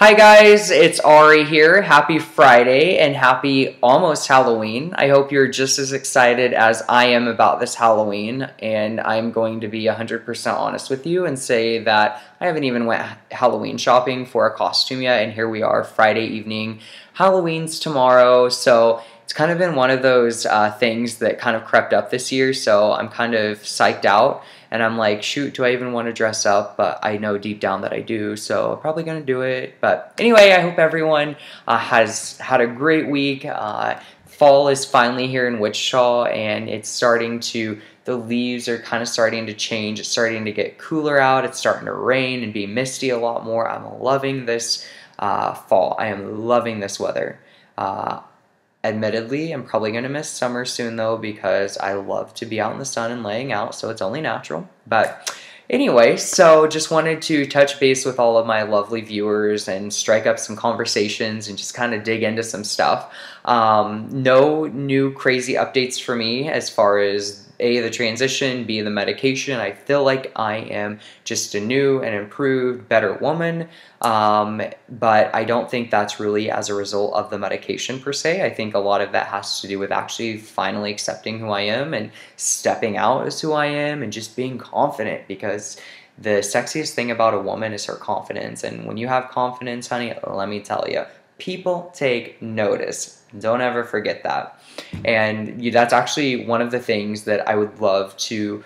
Hi guys, it's Ari here. Happy Friday and happy almost Halloween. I hope you're just as excited as I am about this Halloween, and I'm going to be 100% honest with you and say that I haven't even went Halloween shopping for a costume yet, and here we are Friday evening. Halloween's tomorrow, so it's kind of been one of those things that kind of crept up this year, so I'm kind of psyched out. And I'm like, shoot, do I even want to dress up? But I know deep down that I do, so I'm probably going to do it. But anyway, I hope everyone has had a great week. Fall is finally here in Wichita, and it's starting to, the leaves are kind of starting to change. It's starting to get cooler out. It's starting to rain and be misty a lot more. I'm loving this fall. I am loving this weather. Admittedly, I'm probably going to miss summer soon though, because I love to be out in the sun and laying out, so it's only natural. But anyway, so just wanted to touch base with all of my lovely viewers and strike up some conversations and just kind of dig into some stuff. No new crazy updates for me as far as A, the transition, B, the medication. I feel like I am just a new and improved, better woman, but I don't think that's really as a result of the medication per se. I think a lot of that has to do with actually finally accepting who I am and stepping out as who I am and just being confident, because the sexiest thing about a woman is her confidence. And when you have confidence, honey, let me tell you, people take notice. Don't ever forget that. And that's actually one of the things that I would love to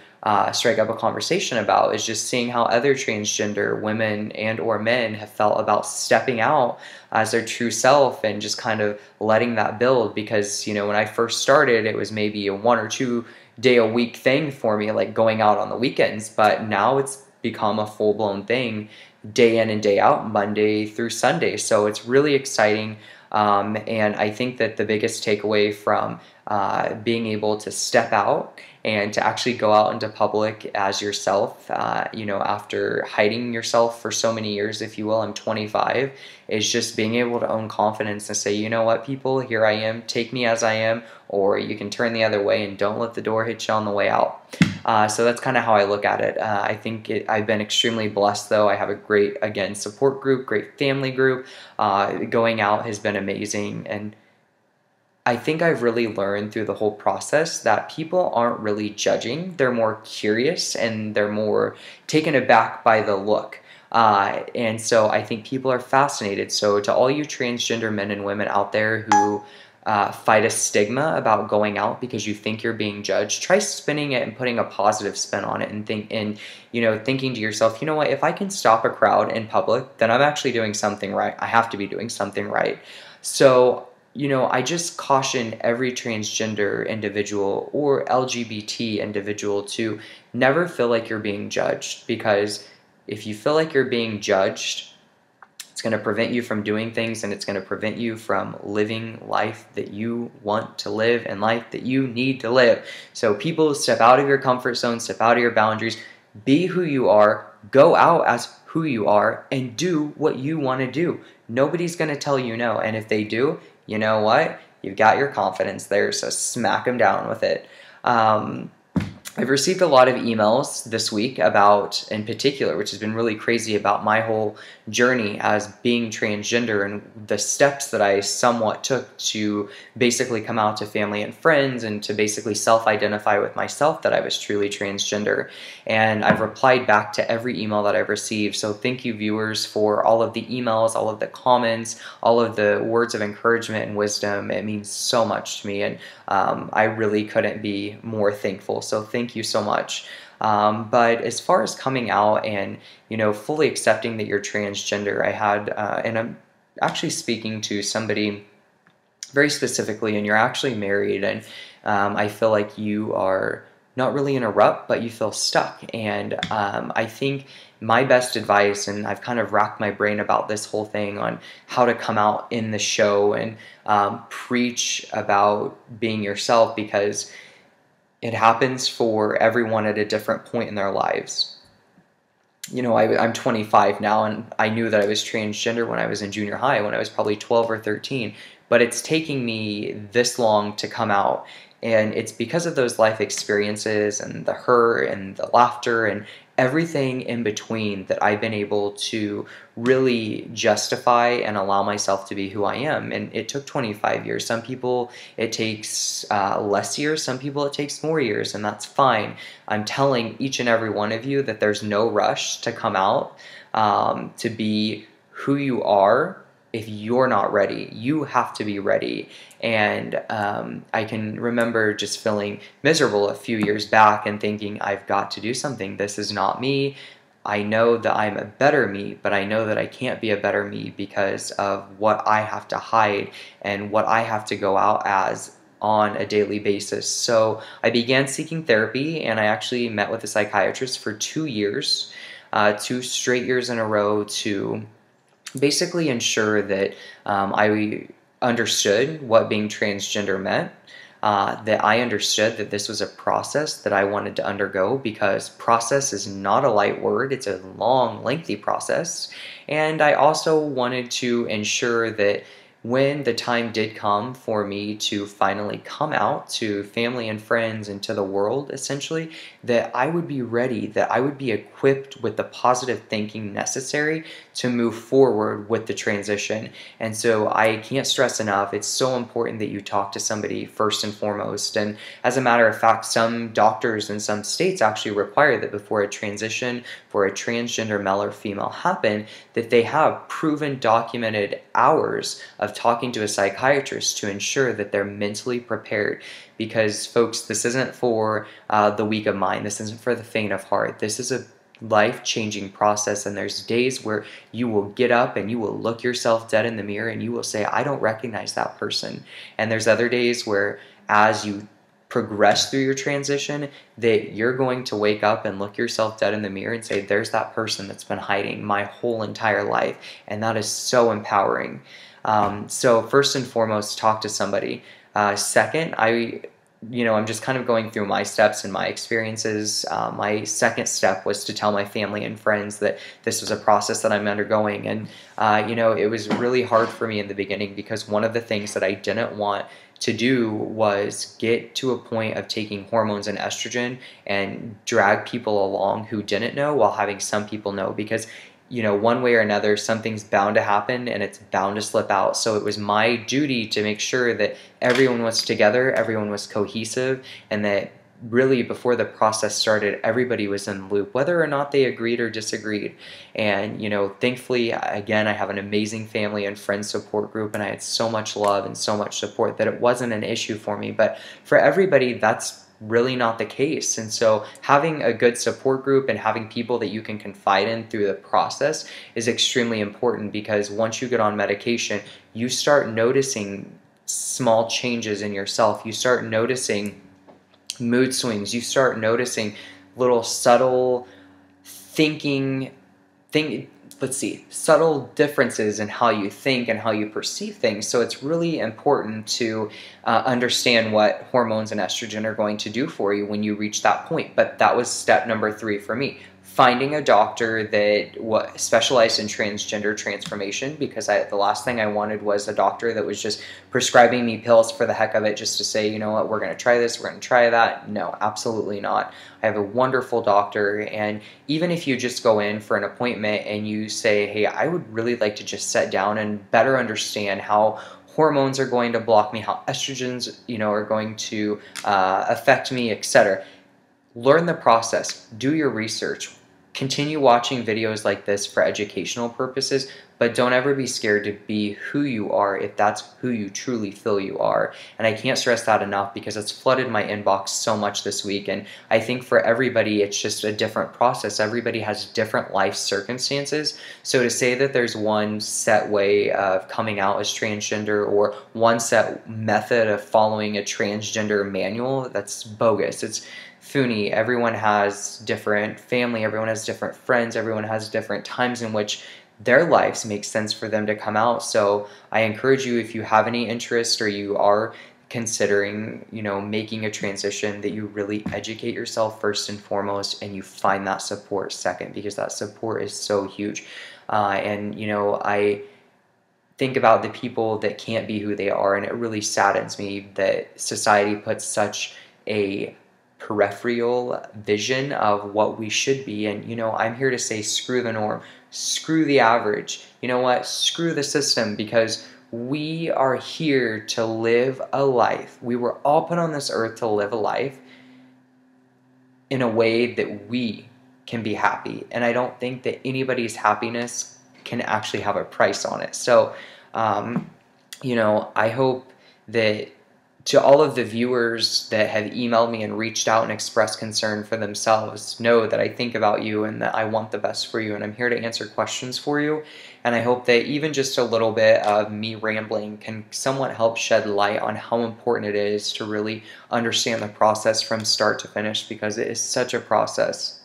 strike up a conversation about, is just seeing how other transgender women and or men have felt about stepping out as their true self and just kind of letting that build. Because, you know, when I first started, it was maybe a 1 or 2 day a week thing for me, like going out on the weekends, but now it's become a full-blown thing, day in and day out, Monday through Sunday. So it's really exciting. And I think that the biggest takeaway from being able to step out and to actually go out into public as yourself, you know, after hiding yourself for so many years, if you will, I'm 25, is just being able to own confidence and say, you know what, people, here I am, take me as I am, or you can turn the other way and don't let the door hit you on the way out. So that's kind of how I look at it. I think I've been extremely blessed, though. I have a great, again, support group, great family group. Going out has been amazing, and I think I've really learned through the whole process that people aren't really judging. They're more curious and they're more taken aback by the look. And so I think people are fascinated. So to all you transgender men and women out there who fight a stigma about going out because you think you're being judged, try spinning it and putting a positive spin on it, and thinking to yourself, you know what, if I can stop a crowd in public, then I'm actually doing something right. I have to be doing something right. So, you know, I just caution every transgender individual or LGBT individual to never feel like you're being judged, because if you feel like you're being judged, it's going to prevent you from doing things, and it's going to prevent you from living life that you want to live and life that you need to live. So people, step out of your comfort zone, step out of your boundaries, be who you are, go out as who you are, and do what you want to do. Nobody's going to tell you no, and if they do, you know what? You've got your confidence there, so smack them down with it. I've received a lot of emails this week about, in particular, which has been really crazy, about my whole journey as being transgender and the steps that I somewhat took to basically come out to family and friends and to basically self-identify with myself that I was truly transgender. And I've replied back to every email that I've received. So thank you, viewers, for all of the emails, all of the comments, all of the words of encouragement and wisdom. It means so much to me, and I really couldn't be more thankful. So thank you so much. But as far as coming out and, you know, fully accepting that you're transgender, I had, and I'm actually speaking to somebody very specifically, and you're actually married, and I feel like you are not really in a rut, but you feel stuck. And I think my best advice, and I've kind of racked my brain about this whole thing on how to come out in the show and preach about being yourself, because it happens for everyone at a different point in their lives. You know, I'm 25 now, and I knew that I was transgender when I was in junior high, when I was probably 12 or 13. But it's taking me this long to come out, and it's because of those life experiences and the hurt and the laughter and everything in between that I've been able to really justify and allow myself to be who I am. And it took 25 years. Some people it takes less years, some people it takes more years, and that's fine. I'm telling each and every one of you that there's no rush to come out to be who you are. If you're not ready, you have to be ready. And I can remember just feeling miserable a few years back and thinking, I've got to do something. This is not me. I know that I'm a better me, but I know that I can't be a better me because of what I have to hide and what I have to go out as on a daily basis. So I began seeking therapy, and I actually met with a psychiatrist for 2 years, 2 straight years in a row, to basically ensure that I understood what being transgender meant, that I understood that this was a process that I wanted to undergo, because process is not a light word, it's a long, lengthy process. And I also wanted to ensure that when the time did come for me to finally come out to family and friends and to the world, essentially, that I would be ready, that I would be equipped with the positive thinking necessary to move forward with the transition. And so I can't stress enough, it's so important that you talk to somebody first and foremost. And as a matter of fact, some doctors in some states actually require that before a transition for a transgender male or female happen, that they have proven, documented hours of talking to a psychiatrist to ensure that they're mentally prepared. Because folks, this isn't for the weak of mind, this isn't for the faint of heart, this is a life-changing process. And there's days where you will get up and you will look yourself dead in the mirror and you will say, I don't recognize that person. And there's other days where, as you progress through your transition, that you're going to wake up and look yourself dead in the mirror and say, there's that person that's been hiding my whole entire life. And that is so empowering. So first and foremost, talk to somebody. Second, I'm just kind of going through my steps and my experiences. My second step was to tell my family and friends that this was a process that I'm undergoing. And, it was really hard for me in the beginning, because one of the things that I didn't want to do was get to a point of taking hormones and estrogen and drag people along who didn't know, while having some people know. Because one way or another, something's bound to happen and it's bound to slip out. So it was my duty to make sure that everyone was together, everyone was cohesive, and that really before the process started, everybody was in the loop, whether or not they agreed or disagreed. And, thankfully, again, I have an amazing family and friends support group, and I had so much love and so much support that it wasn't an issue for me. But for everybody, that's really not the case. And so having a good support group and having people that you can confide in through the process is extremely important, because once you get on medication, you start noticing small changes in yourself. You start noticing mood swings. You start noticing little subtle thinking subtle differences in how you think and how you perceive things. So it's really important to understand what hormones and estrogen are going to do for you when you reach that point. But that was step number 3 for me. Finding a doctor that specialized in transgender transformation, because the last thing I wanted was a doctor that was just prescribing me pills for the heck of it, just to say, you know what, we're going to try this, we're going to try that. No, absolutely not. I have a wonderful doctor, and even if you just go in for an appointment and you say, hey, I would really like to just sit down and better understand how hormones are going to block me, how estrogens, are going to affect me, etc. Learn the process, do your research. Continue watching videos like this for educational purposes, but don't ever be scared to be who you are if that's who you truly feel you are. And I can't stress that enough, because it's flooded my inbox so much this week. And I think for everybody, it's just a different process. Everybody has different life circumstances. So to say that there's one set way of coming out as transgender, or one set method of following a transgender manual, that's bogus. It's phony. Everyone has different family, everyone has different friends, everyone has different times in which their lives make sense for them to come out. So I encourage you, if you have any interest or you are considering, making a transition, that you really educate yourself first and foremost, and you find that support second, because that support is so huge. I think about the people that can't be who they are, and it really saddens me that society puts such a peripheral vision of what we should be. And, you know, I'm here to say screw the norm, screw the average. You know what? Screw the system, because we are here to live a life. We were all put on this earth to live a life in a way that we can be happy. And I don't think that anybody's happiness can actually have a price on it. So, you know, I hope that to all of the viewers that have emailed me and reached out and expressed concern for themselves, know that I think about you and that I want the best for you, and I'm here to answer questions for you. And I hope that even just a little bit of me rambling can somewhat help shed light on how important it is to really understand the process from start to finish, because it is such a process.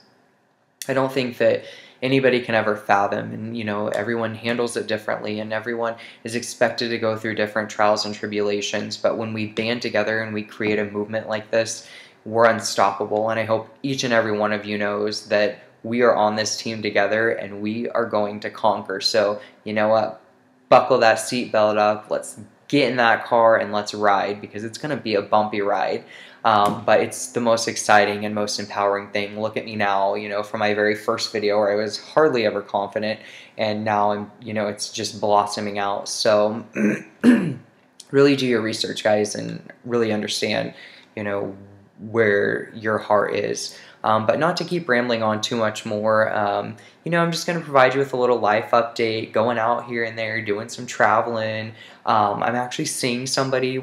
I don't think that anybody can ever fathom, and you know, everyone handles it differently, and everyone is expected to go through different trials and tribulations. But when we band together and we create a movement like this, we're unstoppable. And I hope each and every one of you knows that we are on this team together and we are going to conquer. So you know what, buckle that seatbelt up, let's get in that car and let's ride, because it's going to be a bumpy ride. But it's the most exciting and most empowering thing. Look at me now, you know, from my very first video where I was hardly ever confident, and now I'm, you know, it's just blossoming out. So really do your research, guys, and really understand, you know, where your heart is. But not to keep rambling on too much more, you know, I'm just going to provide you with a little life update, going out here and there, doing some traveling. I'm actually seeing somebody,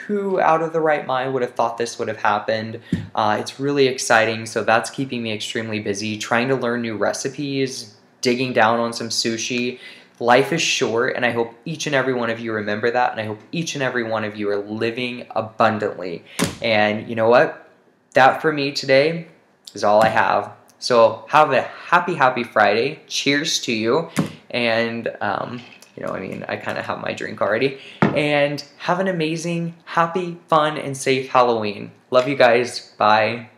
who out of the right mind would have thought this would have happened. It's really exciting, so that's keeping me extremely busy, trying to learn new recipes, digging down on some sushi. Life is short, and I hope each and every one of you remember that, and I hope each and every one of you are living abundantly. And you know what? That for me today is all I have. So have a happy Friday. Cheers to you. And, you know, I mean, I kind of have my drink already. And have an amazing, happy, fun, and safe Halloween. Love you guys. Bye.